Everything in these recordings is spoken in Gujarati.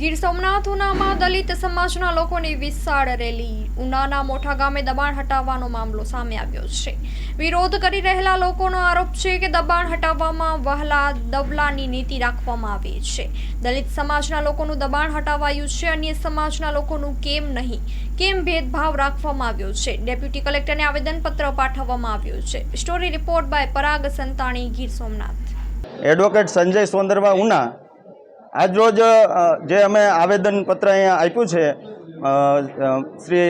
ગીર સોમનાથ ઉનામાં દલિત સમાજના લોકોની વિશાળ રેલી. ઉનાના મોટા ગામે દબાણ હટાવવાનો મામલો સામે આવ્યો છે. વિરોધ કરી રહેલા લોકોનો આરોપ છે કે દબાણ હટાવવામાં વહાલા દવલાની નીતિ રાખવામાં આવી છે. દલિત સમાજના લોકોનું દબાણ હટાવાયું છે, અન્ય સમાજના લોકોનું કેમ નહીં, કેમ ભેદભાવ રાખવામાં આવ્યો છે. ડેપ્યુટી કલેક્ટરને આવેદનપત્ર પાઠવવામાં આવ્યું છે. Story report by Parag Santani, Gir Somnath. Advocate Sanjay Sondarva Una. આજરોજ જે અમે આવેદનપત્ર અહીંયા આપ્યું છે શ્રી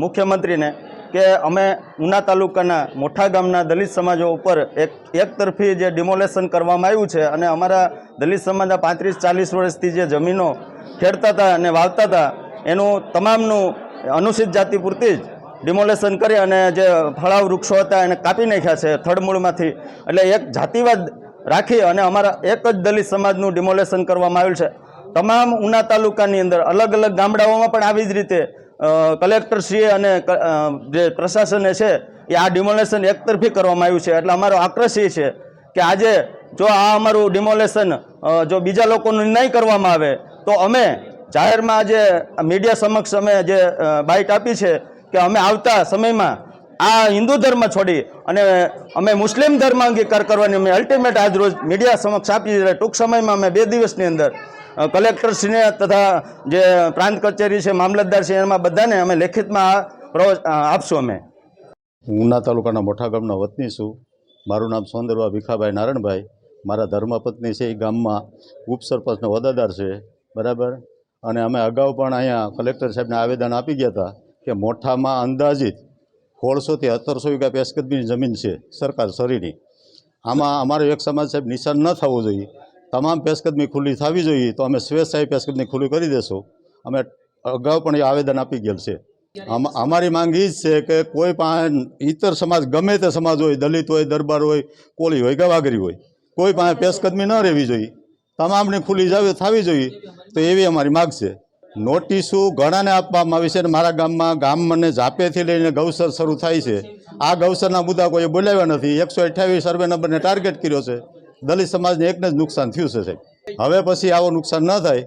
મુખ્યમંત્રીને કે અમે ઉના તાલુકાના મોટા ગામના દલિત સમાજો ઉપર એક તરફી જે ડિમોલેશન કરવામાં આવ્યું છે અને અમારા દલિત સમાજના 35-40 વર્ષથી જે જમીનો ખેડતા હતા અને વાવતા હતા એનું તમામનું અનુસૂચિત જાતિ પૂરતી જ ડિમોલેશન કરી અને જે ફળાવ વૃક્ષો હતા એને કાપી નાખ્યા છે થડમૂળમાંથી. એટલે એક જાતિવાદ રાખી અને અમારા એક જ દલિત સમાજનું ડિમોલેશન કરવામાં આવ્યું છે. તમામ ઉના તાલુકાની અંદર અલગ અલગ ગામડાઓમાં પણ આવી જ રીતે કલેક્ટરશ્રીએ અને જે પ્રશાસને છે એ આ ડિમોલેશન એકતરફી કરવામાં આવ્યું છે. એટલે અમારો આક્રોશ એ છે કે આજે જો આ અમારું ડિમોલેશન જો બીજા લોકોનું નહીં કરવામાં આવે તો અમે જાહેરમાં આજે મીડિયા સમક્ષ અમે જે બાઇટ આપી છે કે અમે આવતા સમયમાં આ હિન્દુ ધર્મ છોડી અને અમે મુસ્લિમ ધર્મ અંગીકાર કરવાની અમે અલ્ટિમેટ આજ રોજ મીડિયા સમક્ષ આપી. ટૂંક સમયમાં અમે 2 દિવસની અંદર કલેક્ટરશ્રીને તથા જે પ્રાંત કચેરી છે, મામલતદાર છે, એમાં બધાને અમે લેખિતમાં આપશું. અમે ઉના તાલુકાના મોટા ગામના વતની છું. મારું નામ સોંદરવા ભીખાભાઈ નારણભાઈ. મારા ધર્મપત્ની છે એ ગામમાં ઉપસરપંચનો હોદ્દેદાર છે, બરાબર. અને અમે અગાઉ પણ અહીંયા કલેક્ટર સાહેબને આવેદન આપી ગયા હતા કે મોઠામાં અંદાજિત 1600 થી 1700 વીઘા પેશકદમીની જમીન છે સરકાર સરીની. આમાં અમારો એક સમાજ સાહેબ નિશાન ન થવું જોઈએ, તમામ પેશકદમી ખુલ્લી થવી જોઈએ. તો અમે સ્વેચ્છાએ પેશકદમી ખુલ્લી કરી દેશું. અમે અગાઉ પણ એ આવેદન આપી ગયેલ છે. અમારી માંગ એ જ છે કે કોઈ પણ ઇતર સમાજ, ગમે તે સમાજ હોય, દલિત હોય, દરબાર હોય, કોળી હોય કે વાઘરી હોય, કોઈ પાસે પેશકદમી ન રહેવી જોઈએ, તમામને ખુલ્લી થવી જોઈએ. તો એવી અમારી માગ છે. નોટિસો ઘણાને આપવામાં આવી છે અને મારા ગામ મને ઝાપેથી લઈને ગૌસર શરૂ થાય છે. આ ગૌસરના મુદ્દા કોઈ બોલાવ્યા નથી. 128 સર્વે નંબરને ટાર્ગેટ કર્યો છે. દલિત સમાજને એકને જ નુકસાન થયું છે સાહેબ. હવે પછી આવો નુકસાન ન થાય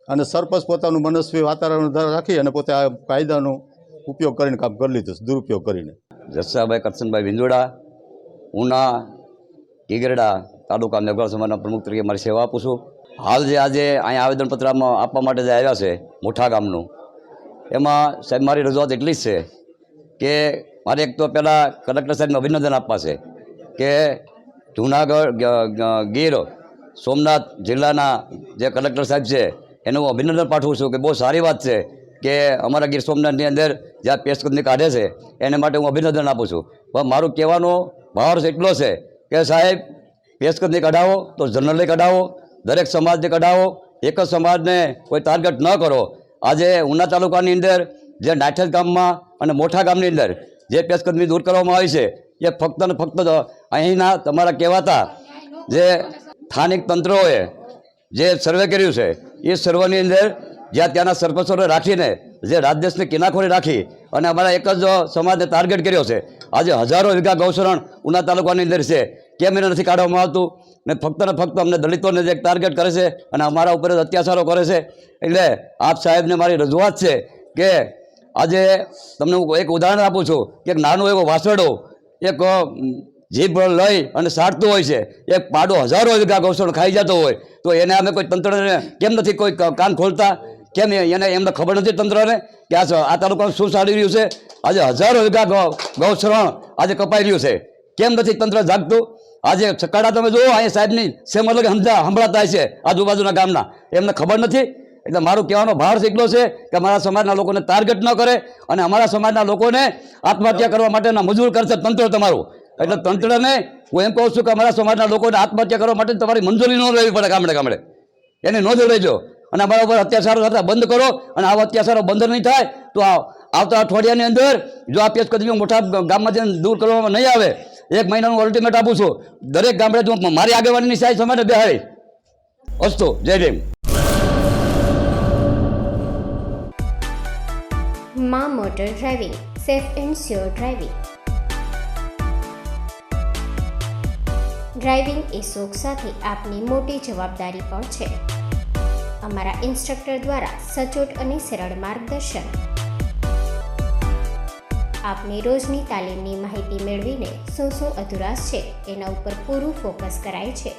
અને સરપંચ પોતાનું મનસ્વી વાતાવરણ રાખી અને પોતે આ કાયદાનો ઉપયોગ કરીને કામ કરી લીધું, દુરુપયોગ કરીને. જસાભાઈ કરશનભાઈ વિંજોડા, ઉના ટીગરડા તાલુકા મેઘવાળ સમાજના પ્રમુખ તરીકે મારી સેવા આપું છું. હાલ જે આજે અહીંયા આવેદનપત્ર આપવા માટે જે આવ્યા છે મોટા ગામનું, એમાં સાહેબ મારી રજૂઆત એટલી જ છે કે મારે એક તો પહેલાં કલેક્ટર સાહેબને અભિનંદન આપવા છે કે જૂનાગઢ ગીર સોમનાથ જિલ્લાના જે કલેક્ટર સાહેબ છે એને હું અભિનંદન પાઠવું છું કે બહુ સારી વાત છે કે અમારા ગીર સોમનાથની અંદર જ્યાં પેશકદમી કાઢે છે એને માટે હું અભિનંદન આપું છું. પણ મારું કહેવાનો ભાવ એટલો છે કે સાહેબ પેશકદમી કઢાવો તો જનરલી કઢાવો, દરેક સમાજને કઢાવો, એક જ સમાજને કોઈ ટાર્ગેટ ન કરો. આજે ઉના તાલુકાની અંદર જે નાઠેજ ગામમાં અને મોટા ગામની અંદર જે પેશકદમી દૂર કરવામાં આવી છે એ ફક્ત ને ફક્ત અહીંના તમારા કહેવાતા જે સ્થાનિક તંત્રોએ જે સર્વે કર્યું છે એ સર્વેની અંદર જ્યાં ત્યાંના સરપંચોને રાખીને જે રાજદેશની કિનાખોરી રાખી અને અમારા એક જ સમાજને ટાર્ગેટ કર્યો છે. આજે હજારો વીઘા ગૌશરણ ઉના તાલુકાની અંદર છે, કેમ એને નથી કાઢવામાં આવતું? ને ફક્ત અમને દલિતોને જે ટાર્ગેટ કરે છે અને અમારા ઉપર જ અત્યાચારો કરે છે. એટલે આપ સાહેબને મારી રજૂઆત છે કે આજે તમને હું એક ઉદાહરણ આપું છું કે એક નાનો એવો વાસરડો એક જીભ લઈ અને સાટતું હોય છે, એક પાડો હજારો વીઘા ગૌશરણ ખાઈ જતો હોય તો એને અમે કોઈ તંત્રને કેમ નથી કોઈ કાન ખોલતા? કેમ એને એમને ખબર નથી તંત્રને કે આ તાલુકામાં શું ચાલી રહ્યું છે? આજે હજારો વીઘા ગૌશરણ આજે કપાઈ રહ્યું છે, કેમ નથી તંત્ર જાગતું? આજે ચકાડા તમે જુઓ, અહીંયા સાહેબની સેમ અલગ સંભળાતા છે આજુબાજુના ગામના, એમને ખબર નથી. એટલે મારું કહેવાનો ભાર એટલો છે કે અમારા સમાજના લોકોને ટાર્ગેટ ન કરે અને અમારા સમાજના લોકોને આત્મહત્યા કરવા માટેના મજબૂર કરશે તંત્ર તમારું. એટલે તંત્રને હું એમ કહું છું કે અમારા સમાજના લોકોને આત્મહત્યા કરવા માટે તમારી મંજૂરી ન લેવી પડે. ગામડે એની નોંધ લેજો અને અમારા ઉપર અત્યાચારો થતા બંધ કરો. અને આવા અત્યાચારો બંધ નહીં થાય તો આવતા અઠવાડિયાની અંદર જો આ પેશકદમીઓ મોટા ગામમાંથી દૂર કરવામાં નહીં આવે, 1 મહિનાનું અલ્ટિમેટ આપું છું. દરેક ગામડે જો મારી આગેવાનીની સાહેબ સમાજને બેહાડી અસ્તુ. જય ભીમ. માં motor driving, safe and sure driving. Driving એ શોખ સાથે આપની મોટી જવાબદારી પણ છે. અમારા ઇન્સ્ટ્રક્ટર દ્વારા સચોટ અને સરળ માર્ગદર્શન. આપની રોજની તાલીમની માહિતી મેળવીને શું અધુરાશ છે એના ઉપર પૂરું ફોકસ કરાય છે.